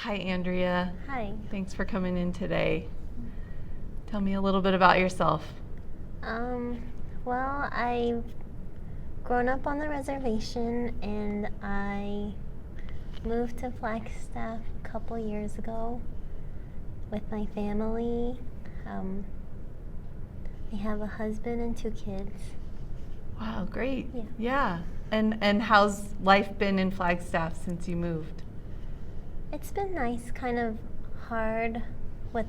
Hi, Andrea. Hi. Thanks for coming in today. Tell me a little bit about yourself. Well, I've grown up on the reservation and I moved to Flagstaff a couple years ago with my family. I have a husband and 2 kids. Wow, great. Yeah. Yeah. And how's life been in Flagstaff since you moved? It's been nice, kind of hard with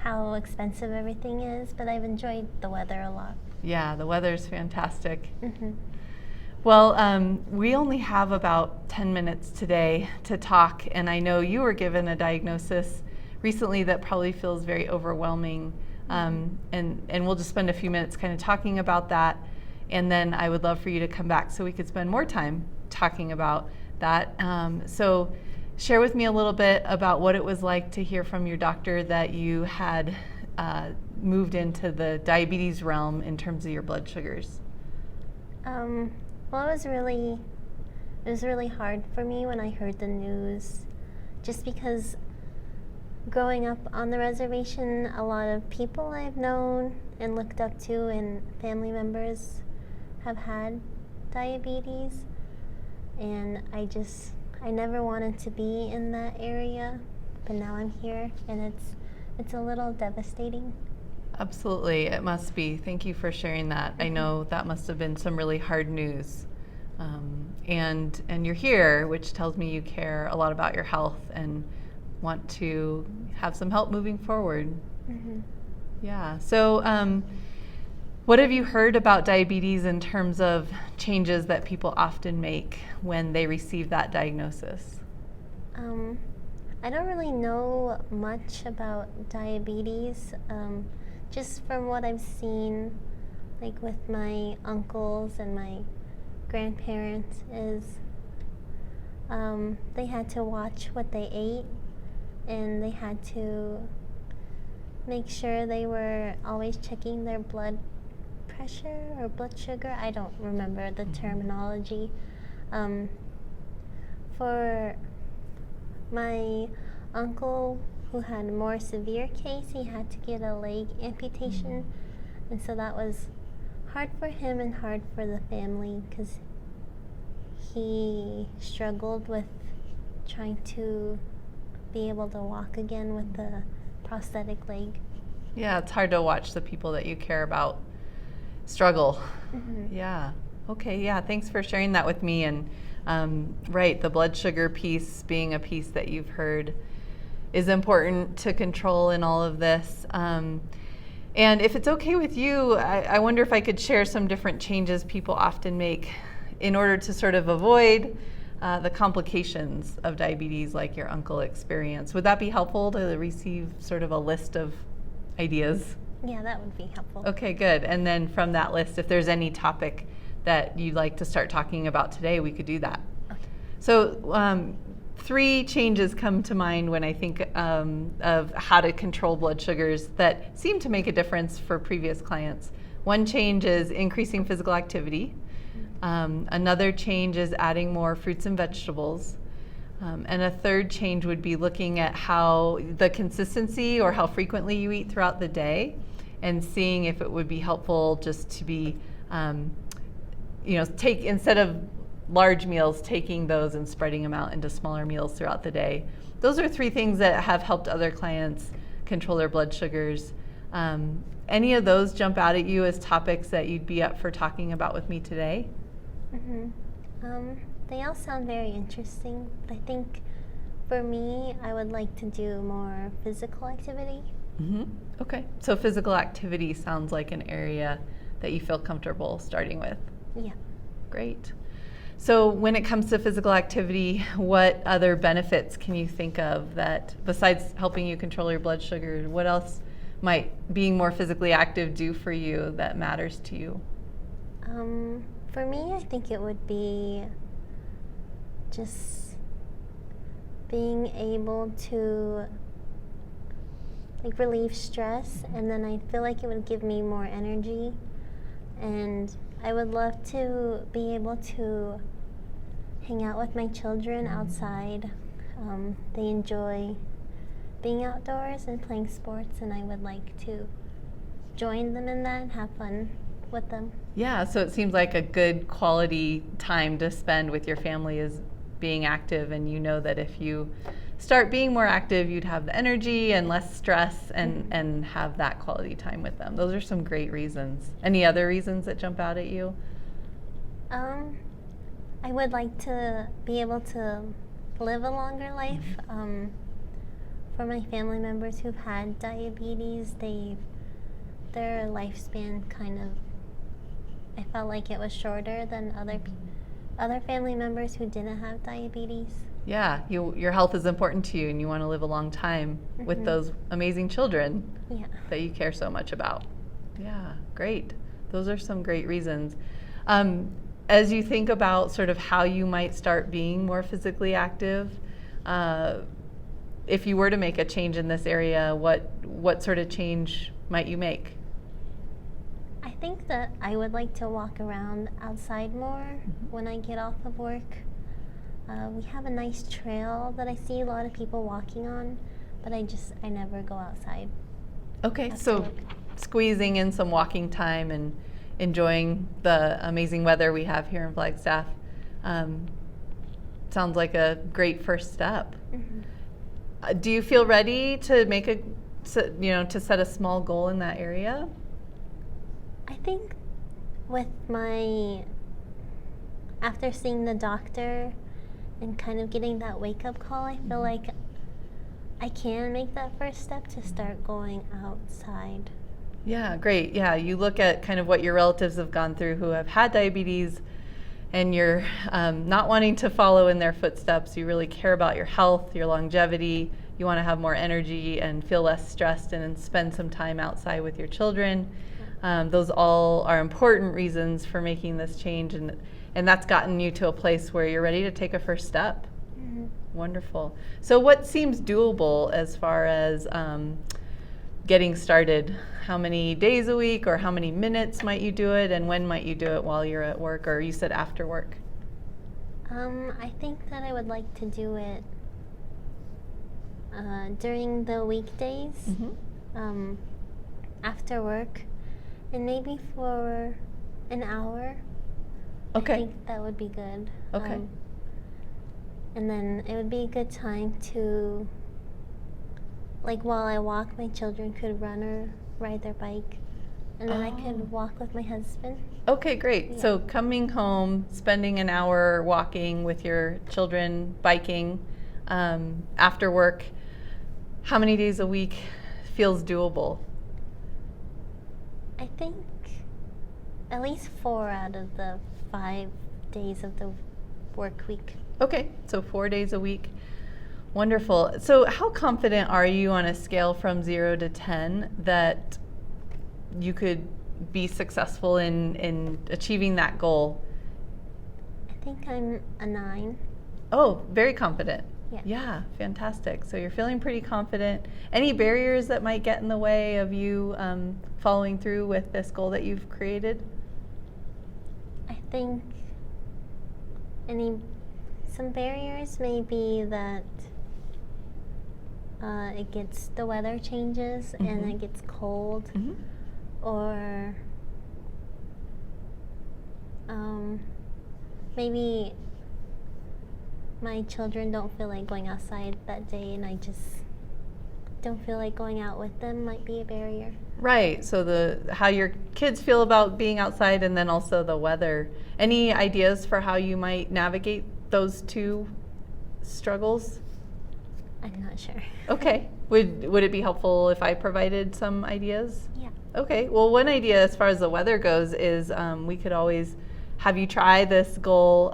how expensive everything is, but I've enjoyed the weather a lot. Yeah, the weather's fantastic. Mm-hmm. Well, we only have about 10 minutes today to talk, and I know you were given a diagnosis recently that probably feels very overwhelming. And we'll just spend a few minutes kind of talking about that, and then I would love for you to come back so we could spend more time talking about that. So share with me a little bit about what it was like to hear from your doctor that you had moved into the diabetes realm in terms of your blood sugars. Well, it was really hard for me when I heard the news, just because growing up on the reservation, a lot of people I've known and looked up to and family members have had diabetes, and I never wanted to be in that area, but now I'm here and it's a little devastating. Absolutely, it must be. Thank you for sharing that. I know that must have been some really hard news. And you're here, which tells me you care a lot about your health and want to have some help moving forward. Mm-hmm. Yeah. So, what have you heard about diabetes in terms of changes that people often make when they receive that diagnosis? I don't really know much about diabetes. Just from what I've seen, like with my uncles and my grandparents, is they had to watch what they ate, and they had to make sure they were always checking their blood pressure or blood sugar. I don't remember the terminology. For my uncle, who had a more severe case, he had to get a leg amputation, and so that was hard for him and hard for the family because he struggled with trying to be able to walk again with the prosthetic leg. Yeah, it's hard to watch the people that you care about struggle. Mm-hmm. Yeah. Okay. Yeah. Thanks for sharing that with me. And right, the blood sugar piece being a piece that you've heard is important to control in all of this. And if it's okay with you, I wonder if I could share some different changes people often make in order to sort of avoid the complications of diabetes like your uncle experienced. Would that be helpful to receive sort of a list of ideas? Yeah, that would be helpful. Okay, good. And then from that list, if there's any topic that you'd like to start talking about today, we could do that. Okay. So 3 changes come to mind when I think of how to control blood sugars that seem to make a difference for previous clients. One change is increasing physical activity. Another change is adding more fruits and vegetables. And a third change would be looking at how the consistency or how frequently you eat throughout the day and seeing if it would be helpful just to be, take instead of large meals, taking those and spreading them out into smaller meals throughout the day. Those are 3 things that have helped other clients control their blood sugars. Any of those jump out at you as topics that you'd be up for talking about with me today? Mm-hmm. They all sound very interesting. I think for me, I would like to do more physical activity. Mm-hmm. Okay. So physical activity sounds like an area that you feel comfortable starting with. Yeah. Great. So when it comes to physical activity, what other benefits can you think of that, besides helping you control your blood sugar, what else might being more physically active do for you that matters to you? For me, I think it would be just being able to relieve stress, and then I feel like it would give me more energy, and I would love to be able to hang out with my children outside. They enjoy being outdoors and playing sports, and I would like to join them in that and have fun with them. Yeah, so it seems like a good quality time to spend with your family is being active, and you know that if you start being more active, you'd have the energy and less stress and have that quality time with them. Those are some great reasons. Any other reasons that jump out at you? I would like to be able to live a longer life. For my family members who've had diabetes, their lifespan kind of, I felt like it was shorter than other family members who didn't have diabetes. Yeah, your health is important to you, and you want to live a long time with those amazing children that you care so much about. Yeah, great. Those are some great reasons. As you think about sort of how you might start being more physically active, if you were to make a change in this area, what sort of change might you make? I think that I would like to walk around outside more when I get off of work. We have a nice trail that I see a lot of people walking on, but I never go outside. Okay, so squeezing in some walking time and enjoying the amazing weather we have here in Flagstaff sounds like a great first step. Do you feel ready to to set a small goal in that area? I think after seeing the doctor and kind of getting that wake-up call, I feel like I can make that first step to start going outside. Yeah, great. Yeah, you look at kind of what your relatives have gone through who have had diabetes, and you're not wanting to follow in their footsteps. You really care about your health, your longevity. You want to have more energy and feel less stressed and spend some time outside with your children. Those all are important reasons for making this change, and that's gotten you to a place where you're ready to take a first step. Wonderful. So what seems doable as far as getting started? How many days a week, or how many minutes might you do it, and when might you do it while you're at work, or you said after work? I think that I would like to do it during the weekdays, after work, and maybe for an hour. Okay. I think that would be good. Okay. And then it would be a good time to, like, while I walk, my children could run or ride their bike, and then I could walk with my husband. Okay, great. Yeah. So coming home, spending an hour walking with your children, biking, after work, how many days a week feels doable? I think at least 4 out of the 5 days of the work week. Okay, so 4 days a week. Wonderful. So how confident are you on a scale from 0 to 10 that you could be successful in achieving that goal? I think I'm a 9. Oh, very confident. Yeah. Yeah, fantastic. So you're feeling pretty confident. Any barriers that might get in the way of you following through with this goal that you've created? I think some barriers may be that the weather changes and it gets cold, or maybe my children don't feel like going outside that day, and I just don't feel like going out with them might be a barrier. Right. So how your kids feel about being outside, and then also the weather. Any ideas for how you might navigate those two struggles? I'm not sure. Okay. Would it be helpful if I provided some ideas? Yeah. Okay. Well, one idea as far as the weather goes is we could always have you try this goal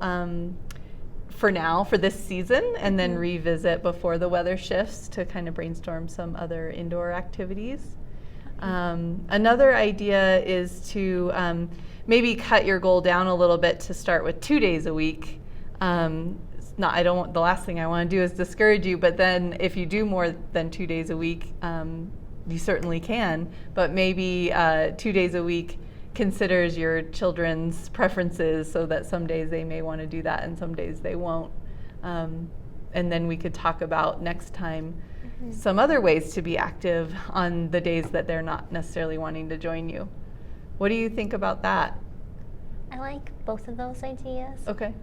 for this season, and then revisit before the weather shifts to kind of brainstorm some other indoor activities. Another idea is to maybe cut your goal down a little bit to start with 2 days a week. The last thing I want to do is discourage you, but then if you do more than 2 days a week, you certainly can, but maybe 2 days a week considers your children's preferences so that some days they may want to do that and some days they won't. And then we could talk about next time some other ways to be active on the days that they're not necessarily wanting to join you. What do you think about that? I like both of those ideas. Okay.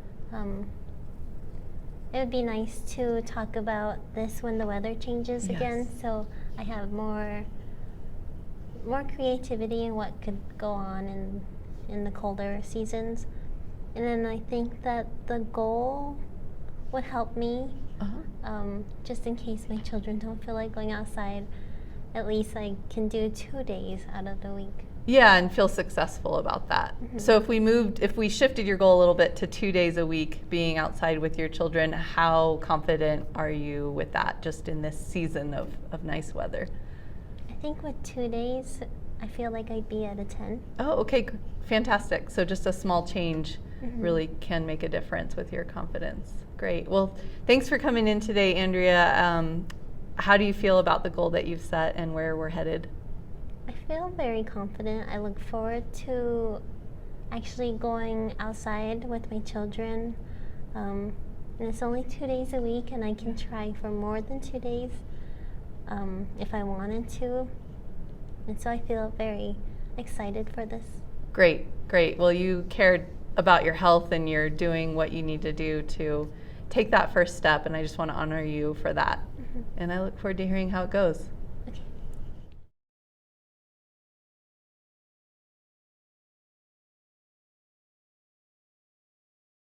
It would be nice to talk about this when the weather changes again, so I have more creativity in what could go on in the colder seasons. And then I think that the goal would help me, just in case my children don't feel like going outside. At least I can do 2 days out of the week. Yeah, and feel successful about that. So if we shifted your goal a little bit to 2 days a week being outside with your children, how confident are you with that just in this season of nice weather? I think with 2 days, I feel like I'd be at a 10. Oh, okay, fantastic. So just a small change really can make a difference with your confidence. Great. Well, thanks for coming in today, Andria. How do you feel about the goal that you've set and where we're headed? I feel very confident. I look forward to actually going outside with my children. And it's only 2 days a week, and I can try for more than 2 days if I wanted to. And so I feel very excited for this. Great, great. Well, you cared about your health and you're doing what you need to do to take that first step, and I just want to honor you for that. And I look forward to hearing how it goes.